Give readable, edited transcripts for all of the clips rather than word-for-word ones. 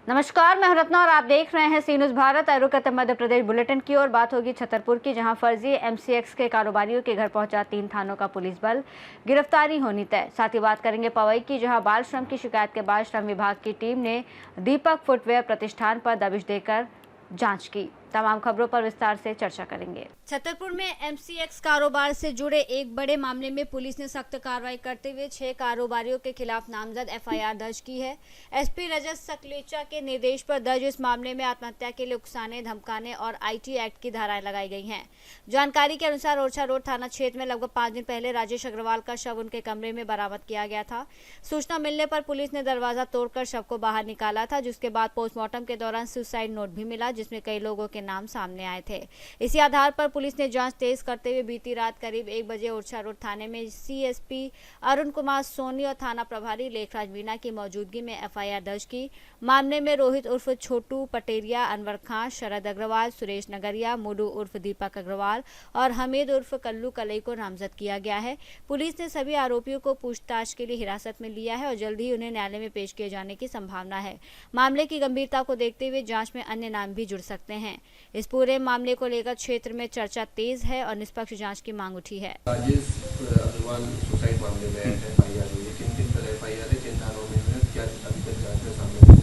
नमस्कार, मैं हूं रत्ना और आप देख रहे हैं सी न्यूज़ भारत। रुक मध्य प्रदेश बुलेटिन की ओर। बात होगी छतरपुर की, जहां फर्जी एमसीएक्स के कारोबारियों के घर पहुंचा 3 थानों का पुलिस बल, गिरफ्तारी होनी तय। साथ ही बात करेंगे पवई की, जहां बाल श्रम की शिकायत के बाद श्रम विभाग की टीम ने दीपक फुटवेयर प्रतिष्ठान पर दबिश देकर जांच की। तमाम खबरों पर विस्तार से चर्चा करेंगे। छतरपुर में एमसीएक्स कारोबार से जुड़े एक बड़े मामले में पुलिस ने सख्त कार्रवाई करते हुए 6 कारोबारियों के खिलाफ नामजद एफआईआर दर्ज की है। एसपी रजत सकलेचा के निर्देश पर दर्ज इस मामले में आत्महत्या के लिए उकसाने, धमकाने और आईटी एक्ट की धाराएं लगाई गई हैं। जानकारी के अनुसार ओरछा रोड थाना क्षेत्र में लगभग 5 दिन पहले राजेश अग्रवाल का शव उनके कमरे में बरामद किया गया था। सूचना मिलने पर पुलिस ने दरवाजा तोड़कर शव को बाहर निकाला था, जिसके बाद पोस्टमार्टम के दौरान सुसाइड नोट भी मिला, जिसमें कई लोगों के नाम सामने आए थे। इसी आधार पर पुलिस ने जांच तेज करते हुए बीती रात करीब 1 बजे ओरछा रोड थाने में सीएसपी अरुण कुमार सोनी और थाना प्रभारी लेखराज मीणा की मौजूदगी में एफआईआर दर्ज की। मामले में रोहित उर्फ छोटू पटेरिया, अनवर खान, शरद अग्रवाल, सुरेश नगरिया, मुडू उर्फ दीपक अग्रवाल और हमीद उर्फ कल्लू कलई को नामजद किया गया है। पुलिस ने सभी आरोपियों को पूछताछ के लिए हिरासत में लिया है और जल्द ही उन्हें न्यायालय में पेश किए जाने की संभावना है। मामले की गंभीरता को देखते हुए जांच में अन्य नाम भी जुड़ सकते हैं। इस पूरे मामले को लेकर क्षेत्र में चर्चा तेज है और निष्पक्ष जांच की मांग उठी है। राजेश अग्रवाल सुसाइड मामले में एफआईआर हुई है। किन तरह एफआईआर है, किन थानों में है, क्या अभी तक जांच में सामने नहीं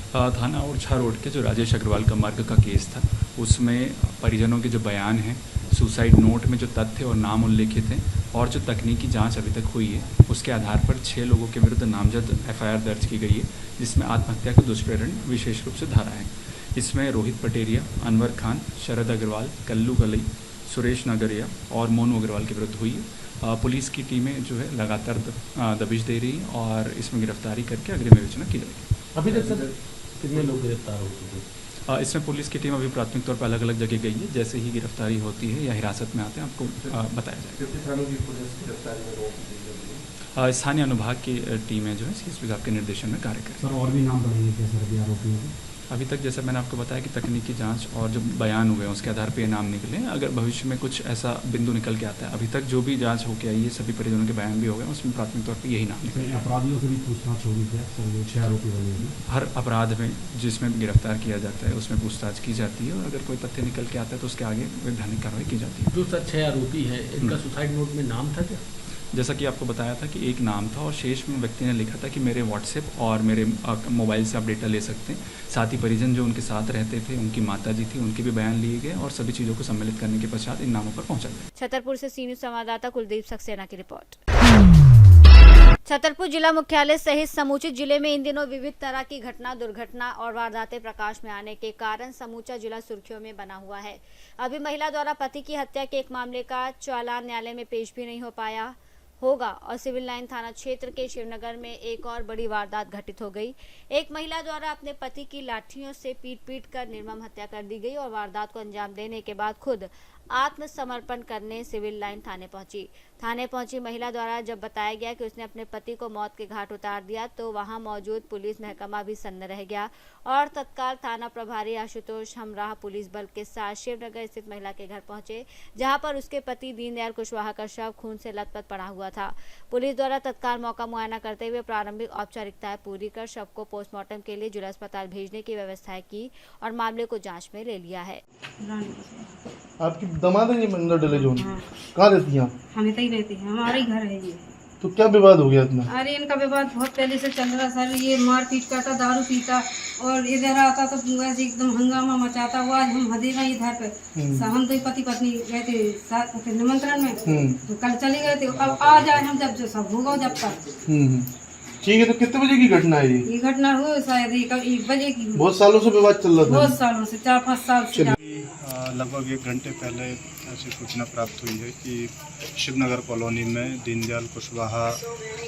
है? थाना ओरछा रोड के जो राजेश अग्रवाल का मर्ग का केस था, उसमें परिजनों के जो बयान हैं, सुसाइड नोट में जो तथ्य और नाम उल्लेखित हैं और जो तकनीकी जांच अभी तक हुई है, उसके आधार पर 6 लोगों के विरुद्ध नामजद एफआईआर दर्ज की गई है, जिसमें आत्महत्या का दुष्प्रेरण विशेष रूप से धारा है। इसमें रोहित पटेरिया, अनवर खान, शरद अग्रवाल, कल्लू कलई, सुरेश नगरिया और मोनू अग्रवाल के विरुद्ध हुई है। पुलिस की टीमें जो है लगातार दबिश दे रही हैं और इसमें गिरफ्तारी करके अग्रिम विवेचना की जाएगी। अभी तक सर कितने लोग गिरफ्तार हो चुके हैं? इसमें पुलिस की टीम अभी प्राथमिक तौर पर अलग अलग जगह गई है। जैसे ही गिरफ्तारी होती है या हिरासत में आते हैं, आपको बताया जाएगा। कितने थानों की पुलिस गिरफ्तारी में रोक दी? स्थानीय अनुभाग की टीमें जो है इस विभाग के निर्देशन में कार्य करें। सर और भी नाम बढ़ेंगे क्या सर अभी आरोपियों के? अभी तक जैसा मैंने आपको बताया कि तकनीकी जांच और जो बयान हुए हैं उसके आधार पर ये नाम निकले। अगर भविष्य में कुछ ऐसा बिंदु निकल के आता है, अभी तक जो भी जांच होकर आई है, सभी परिजनों के बयान भी हो गए, उसमें प्राथमिक तौर पर यही नाम निकले। अपराधियों से भी पूछताछ होगी क्या सर? वो 6 आरोपी बने? हर अपराध में जिसमें गिरफ्तार किया जाता है उसमें पूछताछ की जाती है और अगर कोई तथ्य निकल के आता है तो उसके आगे वैधानिक कार्रवाई की जाती है। जो सर 6 आरोपी है, इनका सुसाइड नोट में नाम था क्या? जैसा कि आपको बताया था कि एक नाम था और शेष में व्यक्ति ने लिखा था कि मेरे व्हाट्सएप और मेरे मोबाइल से आप डेटा ले सकते हैं। साथ ही परिजन जो उनके साथ रहते थे, उनकी माता जी थी, उनके भी बयान लिए गए और सभी चीज़ों को सम्मिलित करने के पश्चात इन नामों पर पहुंचा गया। छतरपुर से सी न्यूज़ संवाददाता कुलदीप सक्सेना की रिपोर्ट। छतरपुर जिला मुख्यालय सहित समूचे जिले में इन दिनों विविध तरह की घटना, दुर्घटना और वारदातें प्रकाश में आने के कारण समूचा जिला सुर्खियों में बना हुआ है। अभी महिला द्वारा पति की हत्या के एक मामले का चालान न्यायालय में पेश भी नहीं हो पाया होगा और सिविल लाइन थाना क्षेत्र के शिवनगर में एक और बड़ी वारदात घटित हो गई। एक महिला द्वारा अपने पति की लाठियों से पीट कर निर्मम हत्या कर दी गई और वारदात को अंजाम देने के बाद खुद आत्मसमर्पण करने सिविल लाइन थाने पहुंची महिला द्वारा जब बताया गया कि उसने अपने पति को मौत के घाट उतार दिया, तो वहां मौजूद पुलिस महकमा भी सन्न रह गया और तत्काल थाना प्रभारी आशुतोष हमराह पुलिस बल के साथ शिवनगर स्थित महिला के घर पहुंचे, जहां पर उसके पति दीनदयाल कुशवाहा का शव खून से लथपथ पड़ा हुआ था। पुलिस द्वारा तत्काल मौका मुआयना करते हुए प्रारंभिक औपचारिकताएं पूरी कर शव को पोस्टमार्टम के लिए जिला अस्पताल भेजने की व्यवस्था की और मामले को जाँच में ले लिया है। आपकी दामाद है ये मंदिर डले जोन? हाँ। कहाँ रहती हैं? हमें तो ही रहती है, हमारे ही घर है ये। तो क्या विवाद हो गया इतना? अरे इनका विवाद बहुत पहले से चल रहा सर। ये मारपीट करता, दारू पीता और इधर आता तो वैसे एकदम हंगामा मचाता। वो आज हम हदे गए इधर पे, हम तो पति पत्नी गए थे साथ निमंत्रण में, तो कल चले गए थे। अब आ जाए हम जब सब होगा जब तक। ठीक है, तो कितने बजे की घटना है ये? ये घटना हो शायद 1 बजे की। बहुत सालों से विवाद चल रहा था? बहुत सालों से, 4-5 साल से। लगभग 1 घंटे पहले ऐसी सूचना प्राप्त हुई है कि शिवनगर कॉलोनी में दीनदयाल कुशवाहा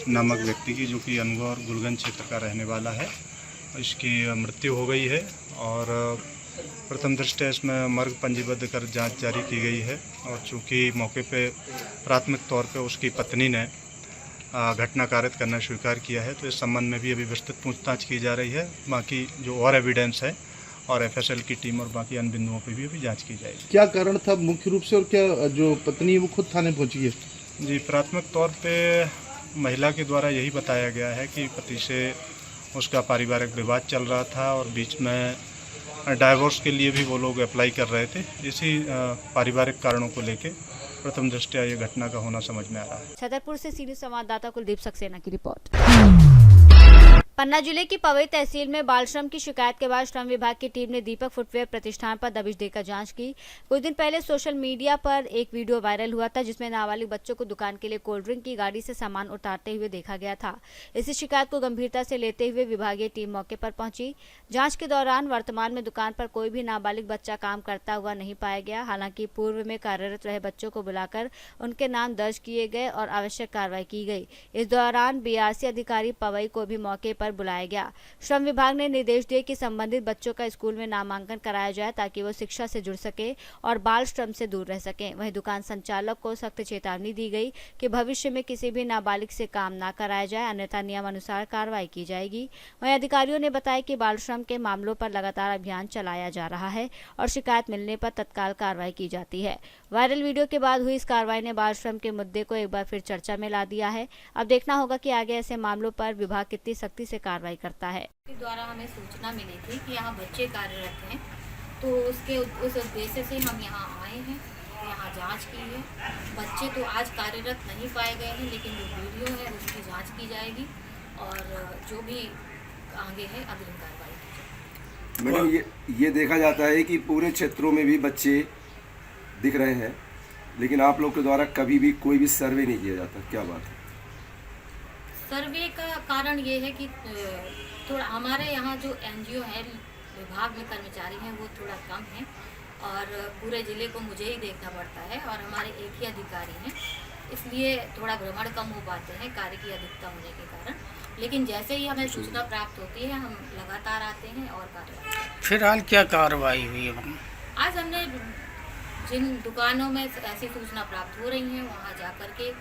नामक व्यक्ति की, जो कि अनगौर गुलगंज क्षेत्र का रहने वाला है, इसकी मृत्यु हो गई है और प्रथम दृष्टया इसमें मर्ग पंजीबद्ध कर जांच जारी की गई है। और चूँकि मौके पे प्राथमिक तौर पे उसकी पत्नी ने घटना कारित करना स्वीकार किया है, तो इस संबंध में भी अभी विस्तृत पूछताछ की जा रही है। बाकी जो और एविडेंस है और एफएसएल की टीम और बाकी अन्य बिंदुओं पर भी अभी जांच की जाएगी। क्या कारण था मुख्य रूप से और क्या जो पत्नी है वो खुद थाने पहुंची है? जी, प्राथमिक तौर पे महिला के द्वारा यही बताया गया है कि पति से उसका पारिवारिक विवाद चल रहा था और बीच में डाइवोर्स के लिए भी वो लोग अप्लाई कर रहे थे। इसी पारिवारिक कारणों को लेके प्रथम दृष्टया ये घटना का होना समझ में आ रहा है। छतरपुर से सीनियर संवाददाता कुलदीप सक्सेना की रिपोर्ट। पन्ना जिले की पवई तहसील में बाल श्रम की शिकायत के बाद श्रम विभाग की टीम ने दीपक फुटवेयर प्रतिष्ठान पर दबिश देकर जांच की। कुछ दिन पहले सोशल मीडिया पर एक वीडियो वायरल हुआ था जिसमें नाबालिग बच्चों को दुकान के लिए कोल्ड ड्रिंक की गाड़ी से सामान उतारते हुए देखा गया था। इसी शिकायत को गंभीरता से लेते हुए विभागीय टीम मौके पर पहुंची। जांच के दौरान वर्तमान में दुकान पर कोई भी नाबालिग बच्चा काम करता हुआ नहीं पाया गया। हालांकि पूर्व में कार्यरत रहे बच्चों को बुलाकर उनके नाम दर्ज किए गए और आवश्यक कार्रवाई की गई। इस दौरान बीआरसी अधिकारी पवई को भी मौके पर बुलाया गया। श्रम विभाग ने निर्देश दिए कि संबंधित बच्चों का स्कूल में नामांकन कराया जाए ताकि वो शिक्षा से जुड़ सके और बाल श्रम से दूर रह सकें। वहीं दुकान संचालक को सख्त चेतावनी दी गई कि भविष्य में किसी भी नाबालिग से काम ना कराया जाए, अन्यथा नियमानुसार कार्रवाई की जाएगी। वहीं अधिकारियों ने बताया कि बाल श्रम के मामलों पर लगातार अभियान चलाया जा रहा है और शिकायत मिलने पर तत्काल कार्रवाई की जाती है। वायरल वीडियो के बाद हुई इस कार्रवाई ने बाल श्रम के मुद्दे को एक बार फिर चर्चा में ला दिया है। अब देखना होगा कि आगे ऐसे मामलों पर विभाग कितनी सख्ती से कार्रवाई करता है। द्वारा हमें सूचना मिली थी कि यहाँ बच्चे कार्यरत हैं, तो उस उद्देश्य से हम यहाँ आए हैं, यहाँ जांच की है। बच्चे तो आज कार्यरत नहीं पाए गए हैं, लेकिन जो वीडियो है उसकी जांच की जाएगी और जो भी आगे है अग्रिम कार्रवाई की जाएगी। मैडम, ये देखा जाता है कि पूरे क्षेत्रों में भी बच्चे दिख रहे हैं, लेकिन आप लोग के द्वारा कभी भी कोई भी सर्वे नहीं किया जाता, क्या बात है? सर्वे का कारण ये है कि थोड़ा हमारे यहाँ जो एनजीओ है, विभाग में कर्मचारी हैं, वो थोड़ा कम हैं और पूरे ज़िले को मुझे ही देखना पड़ता है और हमारे एक ही अधिकारी हैं, इसलिए थोड़ा भ्रमण कम हो पाते हैं कार्य की अधिकता होने के कारण। लेकिन जैसे ही हमें सूचना प्राप्त होती है हम लगातार आते हैं और कार्रवाई। फिलहाल क्या कार्रवाई हुई है? आज हमने जिन दुकानों में ऐसी सूचना प्राप्त हो रही हैं वहाँ जा कर के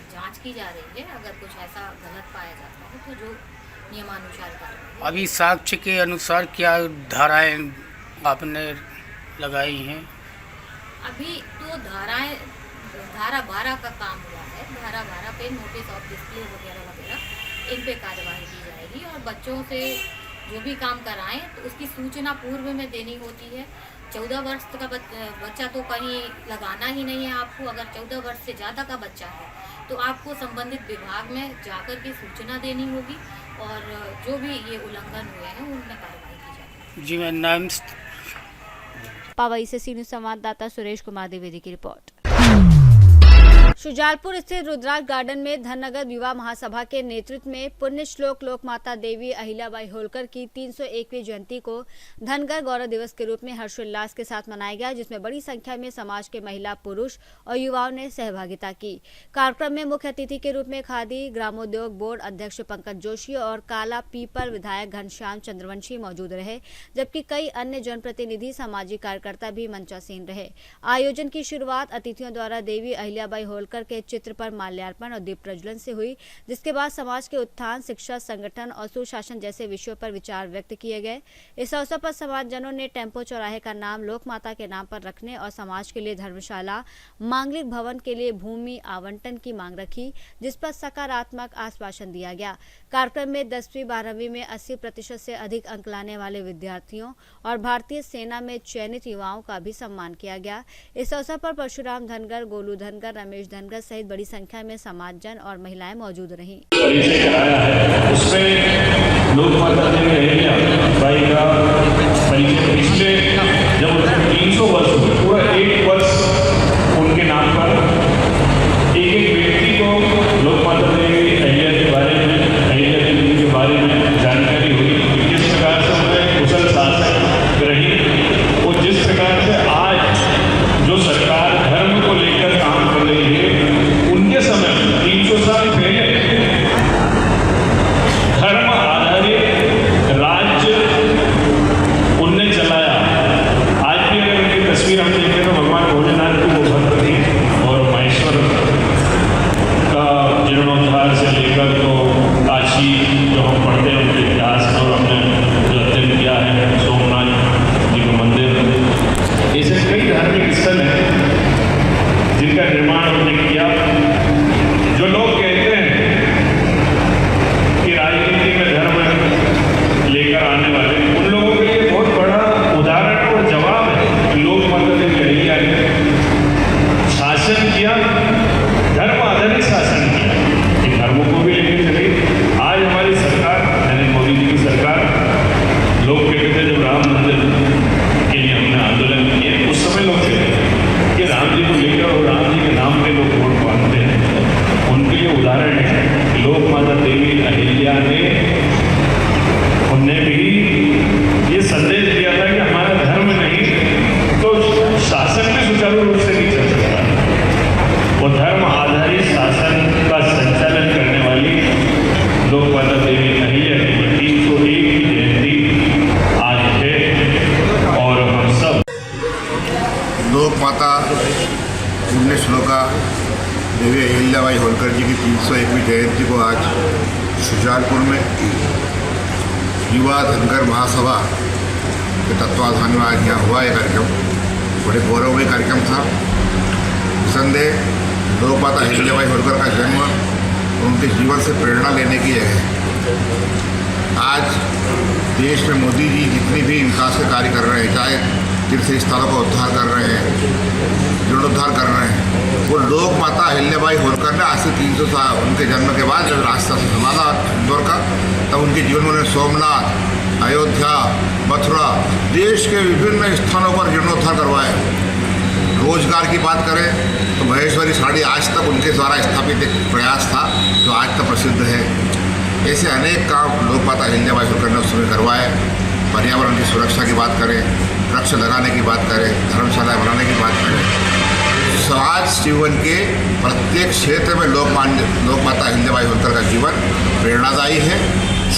जांच की जा रही है। अगर कुछ ऐसा गलत पाया जाता है तो जो नियमानुसार कार्रवाई। अभी साक्ष्य के अनुसार क्या धाराएं आपने लगाई हैं? अभी तो धारा 12 का काम हुआ है। धारा 12 पे नोटिस ऑफ डिस्प्ले वगैरह वगैरह इन पे कार्रवाई की जाएगी और बच्चों से जो भी काम कराएं तो उसकी सूचना पूर्व में देनी होती है। 14 वर्ष का बच्चा तो कहीं लगाना ही नहीं है आपको। अगर 14 वर्ष से ज़्यादा का बच्चा है तो आपको संबंधित विभाग में जाकर के सूचना देनी होगी और जो भी ये उल्लंघन हुए हैं उनमें कार्रवाई की जाएगी। जी, मैं नाम पवई से सीनियर संवाददाता सुरेश कुमार द्विवेदी की रिपोर्ट। शुजालपुर स्थित रुद्राक्ष गार्डन में धननगर युवा महासभा के नेतृत्व में पुण्य श्लोक लोकमाता देवी अहिल्याबाई होलकर की 301वीं जयंती को धनगर गौरव दिवस के रूप में हर्षोल्लास के साथ मनाया गया, जिसमें बड़ी संख्या में समाज के महिला, पुरुष और युवाओं ने सहभागिता की। कार्यक्रम में मुख्य अतिथि के रूप में खादी ग्रामोद्योग बोर्ड अध्यक्ष पंकज जोशी और काला पीपल विधायक घनश्याम चंद्रवंशी मौजूद रहे, जबकि कई अन्य जनप्रतिनिधि, सामाजिक कार्यकर्ता भी मंचासीन रहे। आयोजन की शुरुआत अतिथियों द्वारा देवी अहिल्याबाई होलकर के चित्र पर माल्यार्पण और दीप प्रज्वलन से हुई, जिसके बाद समाज के उत्थान, शिक्षा, संगठन और सुशासन जैसे विषयों पर विचार व्यक्त किए गए। इस अवसर पर समाजजनों ने टेम्पो चौराहे का नाम लोक माता के नाम पर रखने और समाज के लिए धर्मशाला, मांगलिक भवन के लिए भूमि आवंटन की मांग रखी, जिस पर सकारात्मक आश्वासन दिया गया। कार्यक्रम में 10वीं 12वीं में 80% से अधिक अंक लाने वाले विद्यार्थियों और भारतीय सेना में चयनित युवाओं का भी सम्मान किया गया। इस अवसर पर परशुराम धनगर, गोलू धनगर, रमेश धनगर सहित बड़ी संख्या में समाजजन और महिलाएं मौजूद रहीं। उसमें लोकमाता देवी अहिल्याबाई का परिचय पिछले जब 300 वर्ष पूरा 1 वर्ष उनके नाम पर एक व्यक्ति को लोकमाता देवी अहिल्या के बारे में, अहिल्या देवी के बारे में जानकारी हुई, किस प्रकार से उन्हें कुशल शासक रही और जिस प्रकार से आज जो सरकार धर्म को लेकर काम कर रही है, उनके समय 300 साल पहले धर्म आधारित राज्य उनने चलाया। आज सुचारू रूप से नहीं चल सकता। वो धर्म आधारित शासन का संचालन करने वाली लोकमाता देवी अहिल्या की 301 जयंती आज है और हम सब लोकमाता पुण्यश्लोका देवी अहिल्याबाई होलकर जी की 301वीं जयंती को आज शुजालपुर में युवा धनगर महासभा के तत्वाधान में आज यहाँ हुआ यह कार्यक्रम। बड़े गौरवमय कार्यक्रम था। निसंदेह लोकमाता अहिल्याबाई होलकर का जन्म उनके जीवन से प्रेरणा लेने की है। आज देश में मोदी जी जितनी भी विकास के कार्य कर रहे हैं, चाहे तीर्थ स्थलों का उद्धार कर रहे हैं, जीर्णोद्धार कर रहे हैं, वो लोकमाता अहिल्याबाई होलकर ने आज से 300 साल उनके जन्म के बाद जब रास्ता संभाला इंदौर का, तब उनके जीवन में उन्होंने सोमनाथ, अयोध्या, मथुरा, देश के विभिन्न स्थानों पर जीर्णोद्धार करवाए। रोजगार की बात करें तो महेश्वरी साड़ी आज तक उनके द्वारा स्थापित एक प्रयास था जो आज तक प्रसिद्ध है। ऐसे अनेक काम लोकमाता अहिल्याबाई होलकर ने उस समय करवाए। पर्यावरण की सुरक्षा की बात करें, वृक्ष लगाने की बात करें, धर्मशालाएं बनाने की बात करें, समाज जीवन के प्रत्येक क्षेत्र में लोकमाता अहिल्याबाई होलकर का जीवन प्रेरणादायी है।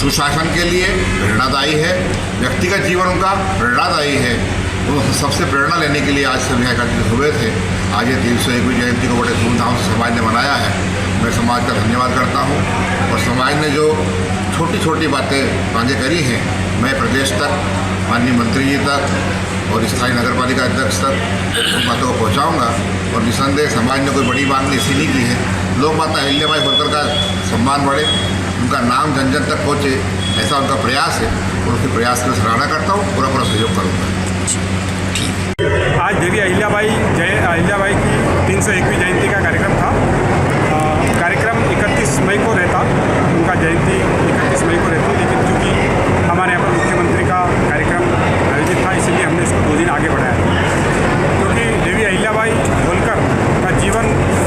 सुशासन के लिए प्रेरणादायी है, व्यक्तिगत जीवन उनका प्रेरणादायी है। वो सबसे प्रेरणा लेने के लिए आज सभी एकत्रित हुए थे। आज ये 301वीं जयंती को बड़े धूमधाम से समाज ने मनाया है। मैं समाज का धन्यवाद करता हूँ और समाज ने जो छोटी छोटी बातें मांगे करी हैं, मैं प्रदेश तक, माननीय मंत्री जी तक और स्थायी नगर पालिका अध्यक्ष तक उन बातों को पहुँचाऊँगा। और निसंदेह समाज ने कोई बड़ी मांग इसी नहीं की है। लोकमाता अहिल्याबाई होलकर का सम्मान बढ़े, उनका नाम जन जन तक पहुँचे, ऐसा उनका प्रयास है और उसके प्रयास की सराहना करता हूँ, पूरा सहयोग करूँगा। आज देवी अहिल्याबाई की 301वीं जयंती का कार्यक्रम था। कार्यक्रम 31 मई को रहता, उनका जयंती 31 मई को रहती, लेकिन चूँकि हमारे यहाँ पर मुख्यमंत्री का कार्यक्रम आयोजित था, इसीलिए हमने इसको 2 दिन आगे बढ़ाया। क्योंकि देवी अहिल्याबाई होलकर का जीवन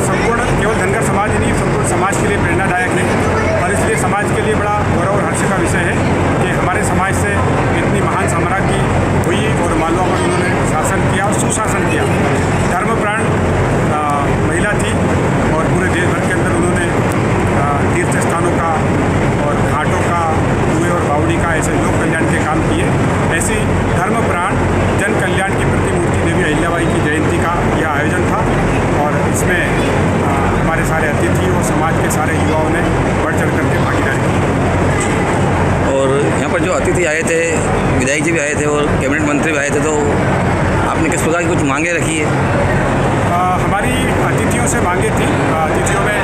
संपूर्ण केवल धनगर समाज ही नहीं, संपूर्ण समाज के लिए प्रेरणादायक है और इसलिए समाज के लिए बड़ा गौरव और हर्ष का विषय है कि हमारे समाज से इतनी महान साम्राज्ञी हुई और मालवा पर उन्होंने शासन किया और सुशासन किया। धर्मप्राण महिला थी और पूरे देश भर के अंदर उन्होंने तीर्थ स्थानों का और घाटों का, कुएं और बावड़ी का, ऐसे लोक कल्याण के काम किए। ऐसी धर्मप्राण जन कल्याण की प्रतिमूर्ति देवी अहिल्याबाई की जयंती का यह आयोजन था और इसमें हमारे सारे अतिथि और समाज के सारे युवाओं ने बढ़ चढ़ करके भागीदारी की। और यहाँ पर जो अतिथि आए थे, विधायक जी भी आए थे और कैबिनेट मंत्री भी आए थे, तो आपने किस प्रकार की कुछ मांगे रखी है? हमारी अतिथियों से मांगे थी। अतिथियों में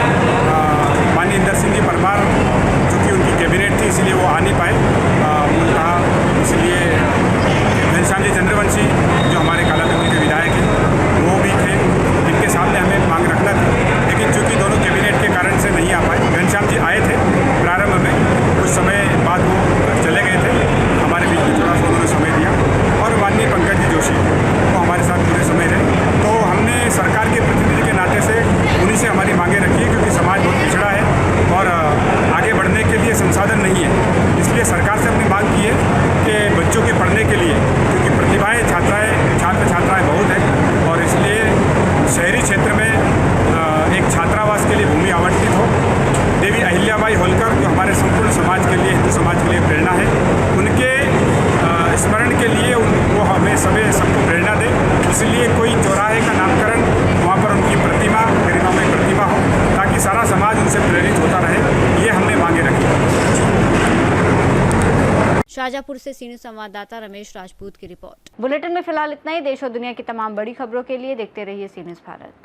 माननीय इंदर सिंह जी परमार, चूँकि उनकी कैबिनेट थी इसलिए वो आ नहीं पाए, कहा, इसलिए घनश्याम जी चंद्रवंशी जो हमारे कालागंज के विधायक हैं वो भी थे, इनके सामने हमें मांग रखना थी, लेकिन चूँकि दोनों कैबिनेट के कारण से नहीं आ पाए। घनश्याम जी आए थे प्रारंभ में, कुछ समय बाद वो चले गए थे, हमारे बीच में थोड़ा सा उन्होंने समय दिया। और माननीय पंकज जी जोशी वो हमारे साथ पूरे समय रहे, तो हमने सरकार के प्रतिनिधि के नाते से उन्हीं से हमारी मांगें रखी है, क्योंकि समाज बहुत पिछड़ा है और आगे बढ़ने के लिए संसाधन नहीं है। इसलिए सरकार से अपनी मांग की है कि बच्चों के पढ़ने के लिए, क्योंकि प्रतिभाएँ छात्र छात्राएँ बहुत हैं और इसलिए शहरी क्षेत्र में एक छात्रावास के लिए भूमि आवंटित हो। देवी अहिल्याबाई होलकर जो हमारे संपूर्ण समाज के लिए, हिंदू समाज के लिए प्रेरणा है, उनके स्मरण के लिए वो हमें सबको प्रेरणा दे। इसलिए कोई चौराहे का नामकरण, वहाँ पर उनकी प्रतिमा, गरिमामय प्रतिमा हो, ताकि सारा समाज उनसे प्रेरित होता रहे। ये हमने मांगे रखी। शाहजहाँपुर से सीनियर संवाददाता रमेश राजपूत की रिपोर्ट। बुलेटिन में फिलहाल इतना ही। देश और दुनिया की तमाम बड़ी खबरों के लिए देखते रहिए सी न्यूज़ भारत।